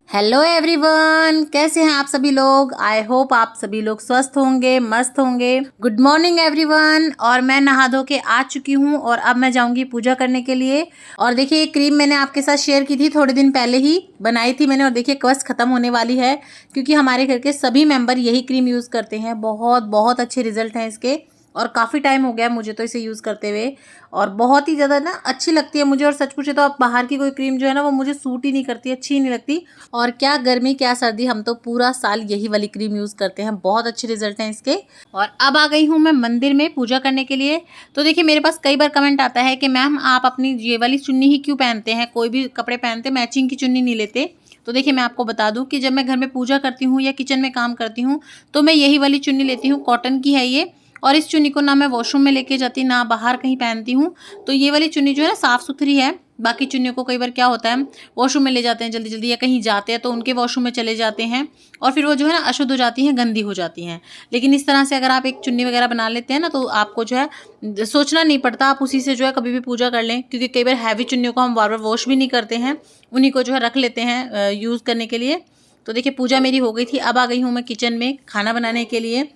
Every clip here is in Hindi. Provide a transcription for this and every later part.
हेलो एवरीवन, कैसे हैं आप सभी लोग। आई होप आप सभी लोग स्वस्थ होंगे, मस्त होंगे। Good morning everyone. और मैं नहा धो के आ चुकी हूँ और अब मैं जाऊंगी पूजा करने के लिए। और देखिए ये क्रीम मैंने आपके साथ शेयर की थी, थोड़े दिन पहले ही बनाई थी मैंने। और देखिए कवच खत्म होने वाली है क्योंकि हमारे घर के सभी मेंबर यही क्रीम यूज़ करते हैं। बहुत बहुत अच्छे रिजल्ट हैं इसके और काफ़ी टाइम हो गया मुझे तो इसे यूज़ करते हुए और बहुत ही ज़्यादा ना अच्छी लगती है मुझे। और सच पूछे तो अब बाहर की कोई क्रीम जो है ना वो मुझे सूट ही नहीं करती, अच्छी ही नहीं लगती। और क्या गर्मी क्या सर्दी, हम तो पूरा साल यही वाली क्रीम यूज़ करते हैं। बहुत अच्छे रिजल्ट हैं इसके। और अब आ गई हूँ मैं मंदिर में पूजा करने के लिए। तो देखिए मेरे पास कई बार कमेंट आता है कि मैम आप अपनी ये वाली चुन्नी ही क्यों पहनते हैं, कोई भी कपड़े पहनते मैचिंग की चुन्नी नहीं लेते। तो देखिए मैं आपको बता दूं कि जब मैं घर में पूजा करती हूँ या किचन में काम करती हूँ तो मैं यही वाली चुन्नी लेती हूँ, कॉटन की है ये। और इस चुन्नी को ना मैं वॉशरूम में लेके जाती ना बाहर कहीं पहनती हूँ। तो ये वाली चुन्नी जो है ना साफ़ सुथरी है। बाकी चुन्नियों को कई बार क्या होता है वॉशरूम में ले जाते हैं जल्दी जल्दी या कहीं जाते हैं तो उनके वॉशरूम में चले जाते हैं और फिर वो जो है ना अशुद्ध हो जाती हैं, गंदी हो जाती हैं। लेकिन इस तरह से अगर आप एक चुन्नी वगैरह बना लेते हैं ना तो आपको जो है सोचना नहीं पड़ता, आप उसी से जो है कभी भी पूजा कर लें। क्योंकि कई बार हैवी चुन्नियों को हम बार बार वॉश भी नहीं करते हैं, उन्हीं को जो है रख लेते हैं यूज़ करने के लिए। तो देखिए पूजा मेरी हो गई थी, अब आ गई हूँ मैं किचन में खाना बनाने के लिए।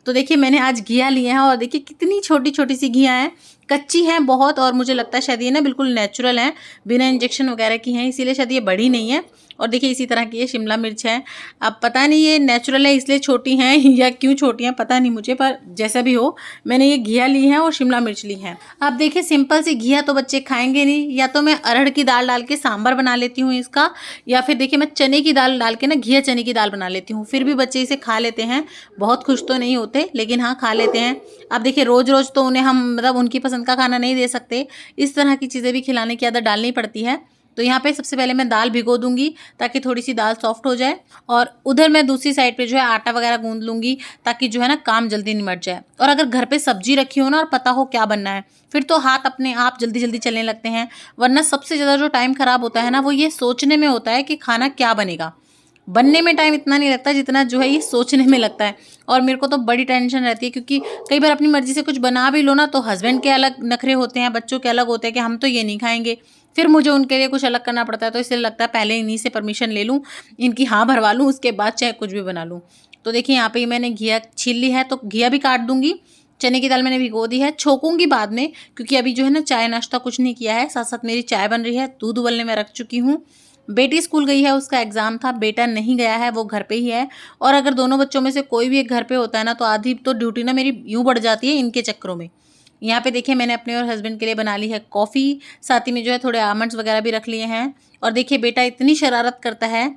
तो देखिए मैंने आज घिया लिए हैं और देखिए कितनी छोटी छोटी सी घिया हैं, कच्ची हैं बहुत। और मुझे लगता है शायद ये ना बिल्कुल नेचुरल हैं, बिना इंजेक्शन वगैरह की हैं, इसीलिए शायद ये बड़ी नहीं है। और देखिए इसी तरह की ये शिमला मिर्च है। अब पता नहीं ये नेचुरल है इसलिए छोटी हैं या क्यों छोटी हैं पता नहीं मुझे, पर जैसा भी हो मैंने ये घिया ली हैं और शिमला मिर्च ली हैं। अब देखिए सिंपल सी घिया तो बच्चे खाएंगे नहीं, या तो मैं अरहर की दाल डाल के सांभर बना लेती हूँ इसका, या फिर देखिए मैं चने की दाल डाल के ना घिया चने की दाल बना लेती हूँ। फिर भी बच्चे इसे खा लेते हैं, बहुत खुश तो नहीं होते लेकिन हाँ खा लेते हैं। अब देखिए रोज़ रोज़ तो उन्हें हम मतलब उनकी पसंद का खाना नहीं दे सकते, इस तरह की चीज़ें भी खिलाने की आदत डालनी पड़ती है। तो यहाँ पे सबसे पहले मैं दाल भिगो दूंगी ताकि थोड़ी सी दाल सॉफ्ट हो जाए, और उधर मैं दूसरी साइड पे जो है आटा वगैरह गूंद लूंगी ताकि जो है ना काम जल्दी निमट जाए। और अगर घर पे सब्जी रखी हो ना और पता हो क्या बनना है फिर तो हाथ अपने आप जल्दी जल्दी चलने लगते हैं। वरना सबसे ज़्यादा जो टाइम खराब होता है ना वो ये सोचने में होता है कि खाना क्या बनेगा। बनने में टाइम इतना नहीं लगता जितना जो है ये सोचने में लगता है। और मेरे को तो बड़ी टेंशन रहती है क्योंकि कई बार अपनी मर्जी से कुछ बना भी लो ना तो हस्बैंड के अलग नखरे होते हैं, बच्चों के अलग होते हैं कि हम तो ये नहीं खाएंगे, फिर मुझे उनके लिए कुछ अलग करना पड़ता है। तो इसलिए लगता है पहले इन्हीं से परमिशन ले लूँ, इनकी हाँ भरवा लूँ, उसके बाद चाहे कुछ भी बना लूँ। तो देखिए यहाँ पे मैंने घिया छील ली है तो घिया भी काट दूंगी। चने की दाल मैंने भिगो दी है, छोकूंगी बाद में क्योंकि अभी जो है ना चाय नाश्ता कुछ नहीं किया है। साथ साथ मेरी चाय बन रही है, दूध उबलने में रख चुकी हूँ। बेटी स्कूल गई है, उसका एग्ज़ाम था, बेटा नहीं गया है, वो घर पे ही है। और अगर दोनों बच्चों में से कोई भी एक घर पे होता है ना तो आधी तो ड्यूटी ना मेरी यूँ बढ़ जाती है इनके चक्करों में। यहाँ पे देखिए मैंने अपने और हस्बैंड के लिए बना ली है कॉफ़ी, साथ ही में जो है थोड़े आमंड्स वगैरह भी रख लिए हैं। और देखिए बेटा इतनी शरारत करता है,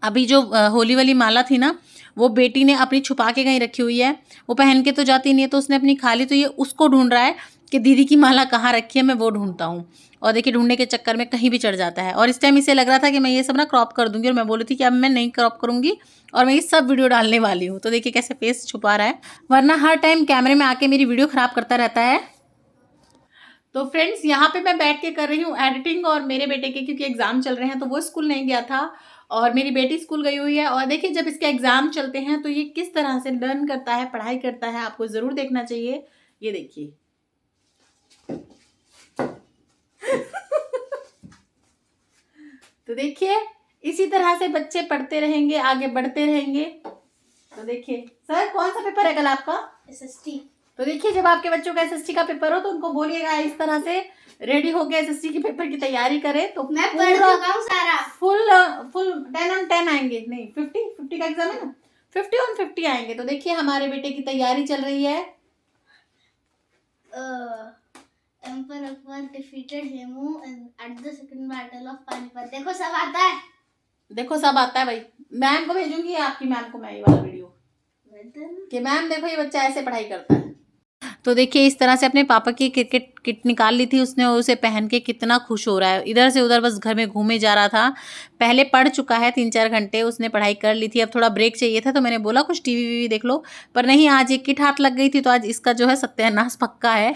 अभी जो होली वाली माला थी ना वो बेटी ने अपनी छुपा के कहीं रखी हुई है, वो पहन के तो जाती नहीं है तो उसने अपनी खा ली। तो ये उसको ढूंढ रहा है कि दीदी की माला कहाँ रखी है, मैं वो ढूंढता हूँ। और देखिए ढूंढने के चक्कर में कहीं भी चढ़ जाता है। और इस टाइम इसे लग रहा था कि मैं ये सब ना क्रॉप कर दूंगी और मैं बोली थी कि अब मैं नहीं क्रॉप करूंगी और मैं ये सब वीडियो डालने वाली हूँ। तो देखिए कैसे फेस छुपा रहा है, वरना हर टाइम कैमरे में आके मेरी वीडियो खराब करता रहता है। तो फ्रेंड्स यहाँ पे मैं बैठ के कर रही हूँ एडिटिंग, और मेरे बेटे के क्योंकि एग्ज़ाम चल रहे हैं तो वो स्कूल नहीं गया था और मेरी बेटी स्कूल गई हुई है। और देखिए जब इसके एग्ज़ाम चलते हैं तो ये किस तरह से लर्न करता है, पढ़ाई करता है, आपको ज़रूर देखना चाहिए। ये देखिए तो देखिए इसी तरह से बच्चे पढ़ते रहेंगे, आगे बढ़ते रहेंगे। तो देखिए सर कौन सा पेपर है कल आपका? SST। तो देखिए जब आपके बच्चों का SST का पेपर हो तो उनको बोलिएगा इस तरह से रेडी होके SST के पेपर की तैयारी करें। तो मैं पढ़ चुका हूं सारा, फुल 10 on 10 आएंगे, नहीं 50 का एग्जाम है ना, 50 on 50 आएंगे। तो देखिए हमारे बेटे की तैयारी चल रही है। Emperor Akbar defeated Hemu at the second battle of Panipat. देखो सब आता है, देखो सब आता है भाई। मैम को भेजूंगी, आपकी मैम को मैं ये वाला वीडियो कि मैम देखो ये बच्चा ऐसे पढ़ाई करता है। तो देखिए इस तरह से अपने पापा की क्रिकेट किट निकाल ली थी उसने और उसे पहन के कितना खुश हो रहा है, इधर से उधर बस घर में घूमे जा रहा था। पहले पढ़ चुका है 3-4 घंटे उसने पढ़ाई कर ली थी, अब थोड़ा ब्रेक चाहिए था तो मैंने बोला कुछ टीवी वीवी देख लो, पर नहीं आज एक किट हाथ लग गई थी तो आज इसका जो है सत्यानाश पक्का है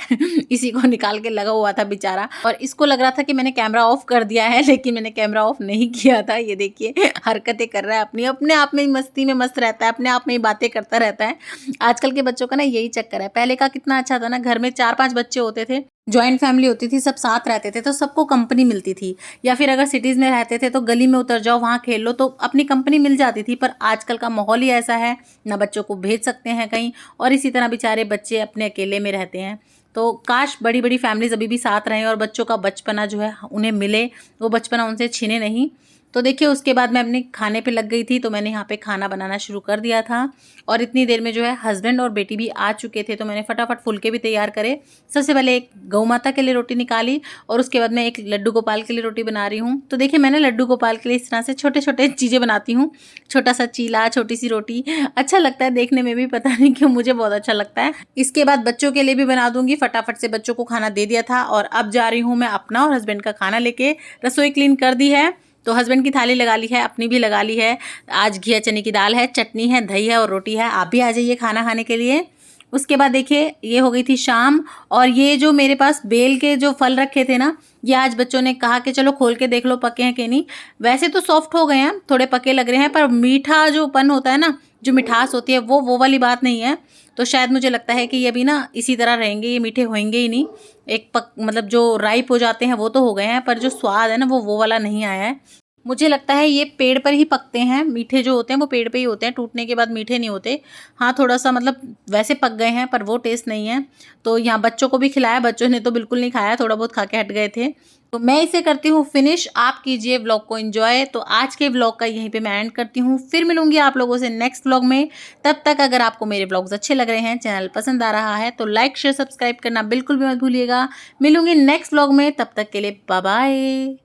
इसी को निकाल के लगा हुआ था बेचारा। और इसको लग रहा था कि मैंने कैमरा ऑफ कर दिया है, लेकिन मैंने कैमरा ऑफ नहीं किया था। ये देखिए हरकतें कर रहा है अपनी, अपने आप में मस्ती में मस्त रहता है, अपने आप में ही बातें करता रहता है। आजकल के बच्चों का ना यही चक्कर है। पहले का कितना अच्छा था ना, घर में 4-5 बच्चे होते थे जॉइंट फैमिली होती थी, सब साथ रहते थे तो सबको कंपनी मिलती थी। या फिर अगर सिटीज़ में रहते थे तो गली में उतर जाओ, वहाँ खेल लो, तो अपनी कंपनी मिल जाती थी। पर आजकल का माहौल ही ऐसा है, ना बच्चों को भेज सकते हैं कहीं, और इसी तरह बेचारे बच्चे अपने अकेले में रहते हैं। तो काश बड़ी बड़ी फैमिलीज अभी भी साथ रहें और बच्चों का बचपना जो है उन्हें मिले, वो बचपना उनसे छीने नहीं। तो देखिए उसके बाद मैं अपने खाने पे लग गई थी, तो मैंने यहाँ पे खाना बनाना शुरू कर दिया था। और इतनी देर में जो है हस्बैंड और बेटी भी आ चुके थे, तो मैंने फटाफट फुलके भी तैयार करे। सबसे पहले एक गौ माता के लिए रोटी निकाली, और उसके बाद मैं एक लड्डू गोपाल के लिए रोटी बना रही हूँ। तो देखिए मैंने लड्डू गोपाल के लिए इस तरह से छोटे छोटे चीज़ें बनाती हूँ। छोटा सा चीला, छोटी सी रोटी, अच्छा लगता है देखने में भी, पता नहीं क्यों मुझे बहुत अच्छा लगता है। इसके बाद बच्चों के लिए भी बना दूंगी। फटाफट से बच्चों को खाना दे दिया था, और अब जा रही हूँ मैं अपना और हस्बैंड का खाना लेके। रसोई क्लीन कर दी है, तो हस्बैंड की थाली लगा ली है, अपनी भी लगा ली है। आज घिया चने की दाल है, चटनी है, दही है और रोटी है। आप भी आ जाइए खाना खाने के लिए। उसके बाद देखिए ये हो गई थी शाम, और ये जो मेरे पास बेल के जो फल रखे थे ना, ये आज बच्चों ने कहा कि चलो खोल के देख लो पके हैं कि नहीं। वैसे तो सॉफ्ट हो गए हैं, थोड़े पके लग रहे हैं, पर मीठा जो पन होता है ना, जो मिठास होती है, वो वाली बात नहीं है। तो शायद मुझे लगता है कि ये भी ना इसी तरह रहेंगे, ये मीठे होंगे ही नहीं। एक मतलब जो राइप हो जाते हैं वो तो हो गए हैं, पर जो स्वाद है ना वो वाला नहीं आया है। मुझे लगता है ये पेड़ पर ही पकते हैं, मीठे जो होते हैं वो पेड़ पे ही होते हैं, टूटने के बाद मीठे नहीं होते। हाँ थोड़ा सा मतलब वैसे पक गए हैं, पर वो टेस्ट नहीं है। तो यहाँ बच्चों को भी खिलाया, बच्चों ने तो बिल्कुल नहीं खाया, थोड़ा बहुत खा के हट गए थे। तो मैं इसे करती हूँ फिनिश। आप कीजिए व्लॉग को एंजॉय। तो आज के व्लॉग का यहीं पे मैं एंड करती हूँ, फिर मिलूंगी आप लोगों से नेक्स्ट व्लॉग में। तब तक अगर आपको मेरे व्लॉग्स अच्छे लग रहे हैं, चैनल पसंद आ रहा है, तो लाइक शेयर सब्सक्राइब करना बिल्कुल भी मत भूलिएगा। मिलूंगी नेक्स्ट व्लॉग में, तब तक के लिए बाय बाय।